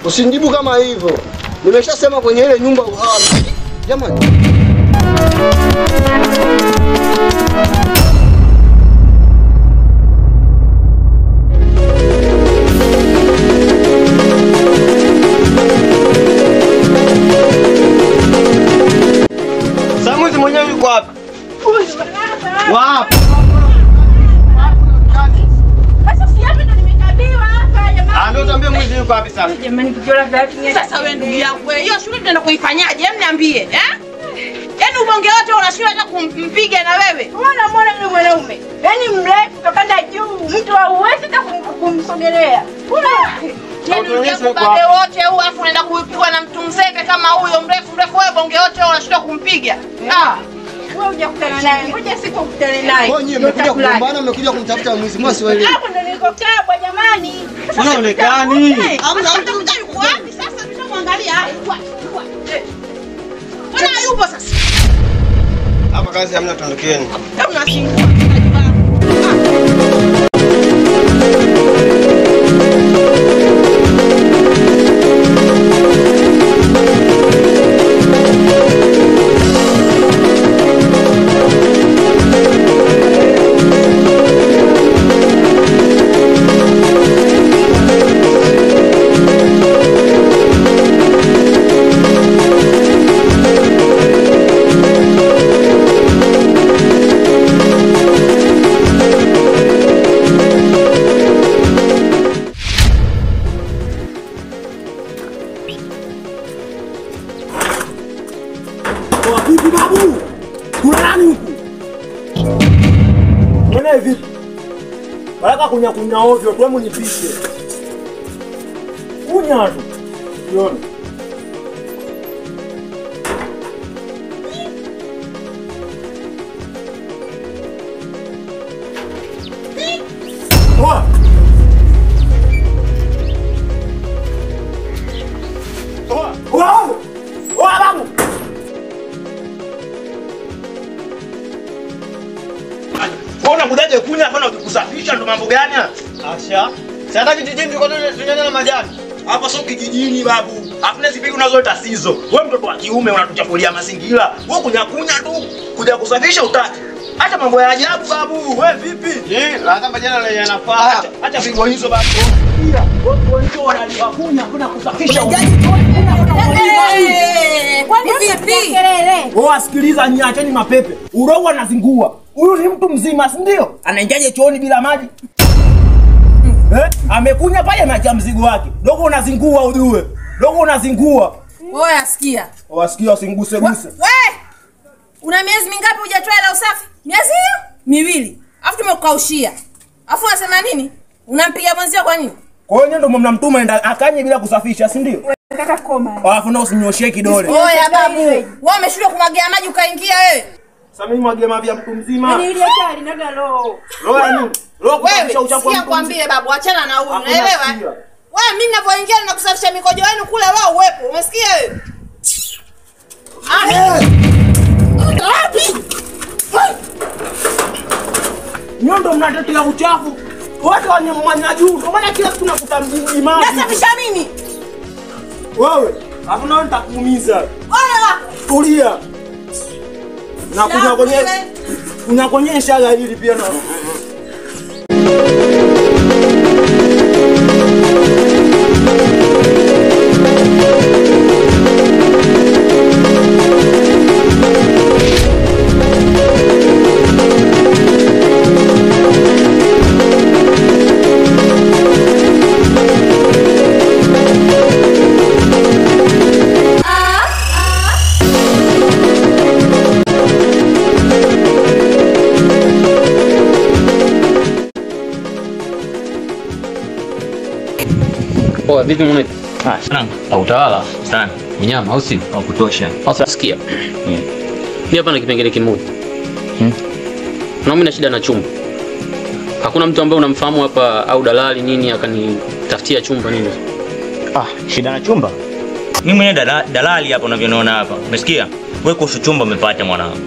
Usinijibu kama hivyo. Nimeshasema kwenye ile nyumba uhame. Jamani. Samuzi mwenyewe yuko hapa. Wapi? Ndio tuambie mwizi yuko wapi sasa? Jamani kijola viatu. Sasa wewe ndugu yangu wewe, hiyo shule tunaenda kuifanyaje? Hebu niambie, Yaani ubonge wote unashindwa hata kumpiga na wewe. Mbona yule mwanaume? Yaani mrefu tokanda juu, mtu hauwezi hata kumsogelea. Yaani ubonge wote huu afu unaenda kupigwa na mtu mzembe kama huyo mrefu wewe bonge wote unashindwa kumpiga. Wewe hujakutana naye. Ngoja siku ukutane naye. Wewe nyinyi mmekuja kugombana, mmekuja kumtafuta mwizi. Mwasi wewe. Hapo ndio nilikokaa bwana jamani. Unaonekani. Hamna mtu yuko wapi sasa tunamwangalia hapo. Mbona yupo sasa? Hapa kazi hamna, tuondokeni. Hamna shingo. Vipi babu? Kuna nani huku? Mbona vipi? Baraka kunya ovyo, twemu nipishe. Kunya tu. Yona. Oa. Oa. Oa babu. Mbona kudaje kunya hapa na kusafisha ndo mambo gani? Asha. Sasa kijijini tuko tunyanya na majani. Hapa sio kijijini babu. Hakuna zipigi unazoita sizo. Wewe mtoto wa kiume unatuchafulia mazingira. Wewe kunya tu kuja kusafisha utaki. Acha mambo ya ajabu babu. Wewe vipi? Lazima majani yanafaa. Acha pigo hizo babu. Wewe ndio unaliwa kunya kuna kusafisha. Kwani vipi? Wewe sikiliza, niacheni mapepe. Uroho anazingua. Huyu ni mtu mzima, si ndio? Anaingiaje chooni bila maji? Amekunya pale ameacha mzigo wake. Dogo unazingua ujue. Dogo unazingua. Wewe asikia. Wasikia usinguse guse. Wewe una miezi mingapi hujatoa la usafi? Miezi hiyo? 2. Alafu tumekukaushia. Alafu unasema nini? Unampiga mwenzio kwa nini? Kwa hiyo ndio mnamtuma enda akanye bila kusafisha, si ndio? Nataka koma. Alafu na usinyoshie kidole. Oya babu. Wewe umeshindwa kumwagia maji ukaingia wewe. Sasa mimi mwagie mavi ya mtu mzima. Ni ile hatari naga roho. Roho ya nini? Roho kusafisha uchafu. Wewe sikwambie babu, achana na huyu. Unaelewa? Wewe mimi ninapoingia na kusafisha mikojo yenu kule wewe uwepo. Umesikia wewe? Nyondo mnatetea uchafu. Wote wanyamanya juu. Kwa maana kila siku nakuta mjingi maji. Nasafisha mimi. Wewe, hapo nao nitakuumiza. Wewe Tulia. Na kunyakonyesha hili pia na. Vipi mwana? Sana. Utawala sana. Mnyama au si? Wa kutosha. Sasa sikia. Mimi hapa na kipengele kimoja. Na mimi na shida na chumba. Hakuna mtu ambaye unamfahamu hapa au dalali nini akanitafutia chumba nini? Shida na chumba? Mimi mwenyewe dalali hapa unavyoona hapa. Umesikia? Wewe kuhusu chumba umepata mwanangu.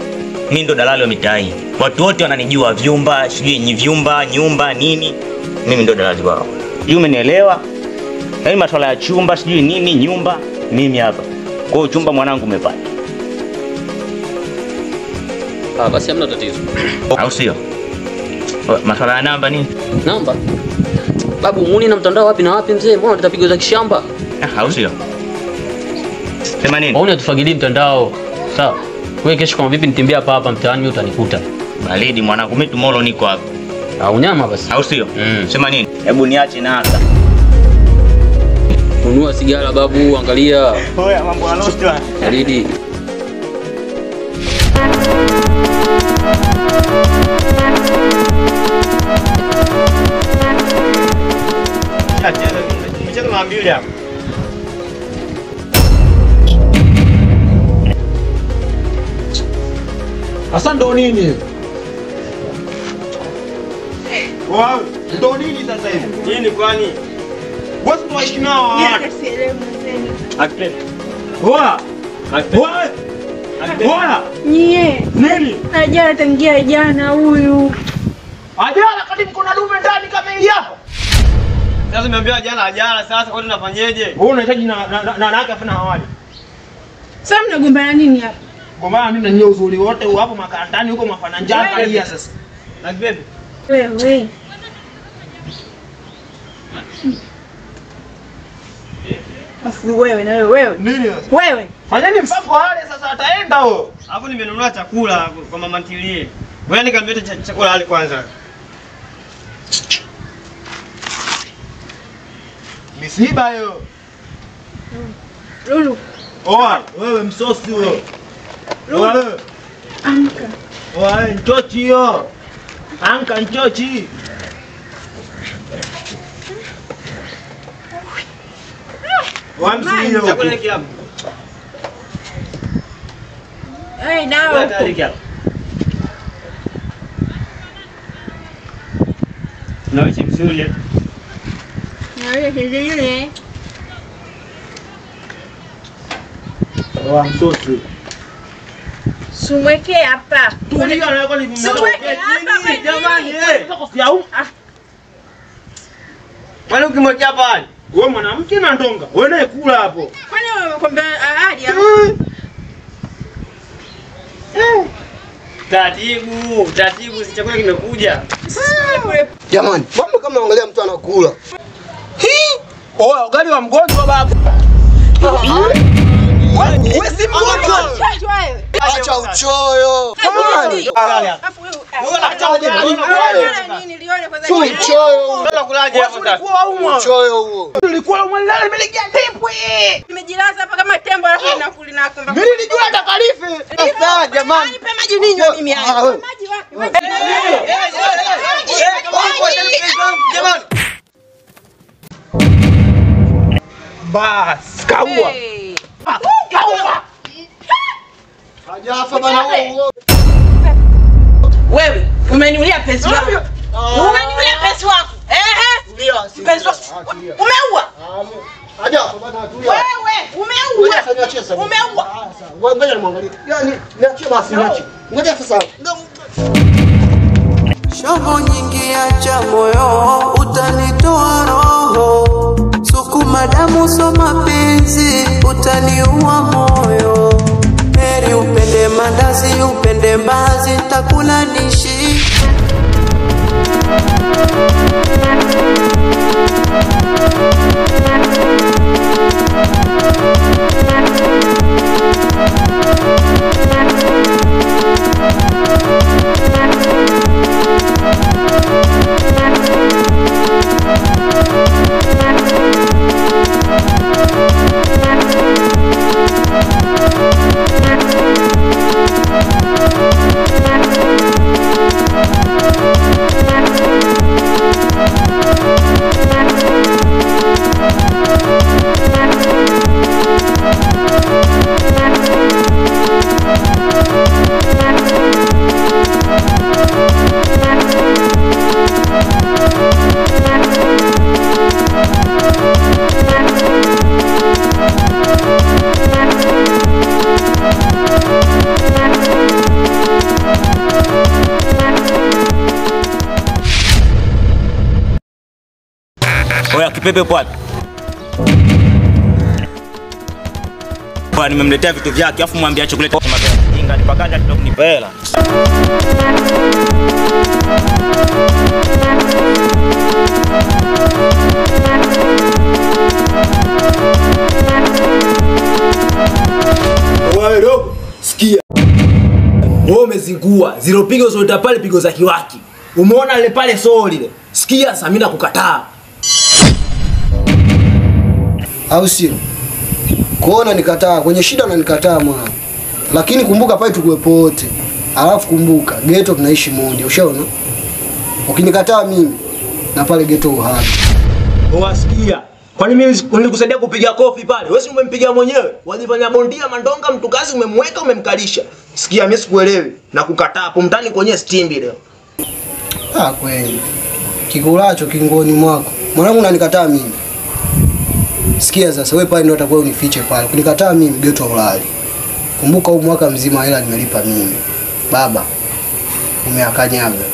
Mimi ndo dalali wa mitai. Watu wote wananijua vyumba, sijui ni vyumba, nyumba nini. Mimi ndo dalali wao. Yeye umenielewa? Yaani masuala ya chumba sijui nini nyumba mimi hapa. Kwa hiyo chumba mwanangu umepata. Basi hamna tatizo. Au sio? Masuala ya namba nini? Namba? Babu muni na mtandao wapi na wapi mzee? Mbona tutapiga za kishamba? Au sio? Sema nini? Waone tufagilii mtandao. Sawa. Wewe kesho kama vipi nitembea hapa mtaani mimi utanikuta. Baridi mwanangu mimi tomorrow niko hapa. Au nyama basi. Au sio? Sema nini? Hebu niache na haka. Nunua sigara babu, angalia. Oya mambo alosto. Baridi. Mchana na mbili hapo. Sasa ndo nini? Wao, ndo nini sasa hivi? Nini kwani? Wewe tunaishi nao watu. Akte. Oa. Oa. Oa. Nyie. Nini? Ajala tangia jana huyu. Ajala kati kuna dume ndani kama hili hapo. Sasa nimeambia ajala sasa kwa nini nafanyeje? Wewe unahitaji na naka afana hawali. Sasa mnagombana nini hapa? Gombana mimi na nyie uzuri wote hapo makandani huko mafana njaa kalia sasa. Na bebe. Wewe. Afu wewe na wewe. Nini? Wewe. Fanyeni mpango wale sasa ataenda huo. Hapo nimenunua chakula kwa mama ntilie. Wewe nikamleta chakula hali kwanza. Misiba hiyo. Lulu. Oa, wewe msosi huo. Wewe. Amka. Wewe nchochi hiyo. Anka nchochi. Wamsi hiyo. Chakula hiki hapo. Nao. Na chimsuli. Na yule. Oa msosi. Sumweke hapa. Tulia na kwa nini jamani Wale ukimwekea pale. Wewe mwanamke na ndonga. Wewe naye kula hapo. Kwani umekwambia ahadi hapo? Taratibu si chakula kimekuja. Jamani, mbona kama angalia mtu anakula? Oya, ugali wa mgonjwa babu. Wewe si mgonjwa. Acha uchoyo. Afu wewe acha ugali. nini lione kwanza. Uchoyo. Unataka kulaje hapo sasa? Uchoyo huo. Ulikuwa umelala nimelegea tempo Nimejilaza hapa kama tembo alafu nakuli na kumba. Mimi nilijua takalifi. Sasa jamani. Nipe maji ninywe mimi hapa. Maji wapi? Jamani. Bas, kaua. Kaua. Hajafa bana huo. Wewe umeniulia pesa wako. Umeniulia pesa wako. Pesa wako. Umeua. Hajafa bana tulia. Wewe umeua. Umeua. Ngoja nimwangalie. Yaani niachie basi niachie. Ngoja sasa. Shobo nyingi acha moyo, utanitoa roho. Sukuma damu so mapenzi, utaniua moyo. Heri upende mandazi, upende mbazi, takula nishi. Oya kipepe wapi? Kwa nimemletea vitu vyake afu mwambie ache kuleta mapema. Inga nipakanja tunakunipa hela. Wewe dogo, sikia. Wewe umezingua. Zile pigo zote pale pigo za kiwaki. Umeona ile pale soo lile. Sikia Samina kukataa. Au sio? Kuona nikataa, kwenye shida na nikataa mwana. Lakini kumbuka pale tukuwepo wote. Alafu kumbuka, ghetto tunaishi moja, ushaona? Ukinikataa mimi na pale ghetto uhame. Wasikia. Kwani mimi nilikusaidia kupiga kofi pale? Wewe si umempiga mwenyewe? Wajifanya bondia mandonga mtu kazi umemweka umemkalisha. Sikia mimi sikuelewi na kukataa hapo mtani kwenye stimbi leo. Kweli. Kikulacho kingoni mwako. Mwanangu unanikataa mimi. Sikia sasa wewe pale ndio utakuwa unifiche pale. Kunikataa mimi ghetto ulali. Kumbuka huu mwaka mzima hela nimelipa mimi. Baba umeakanyaga.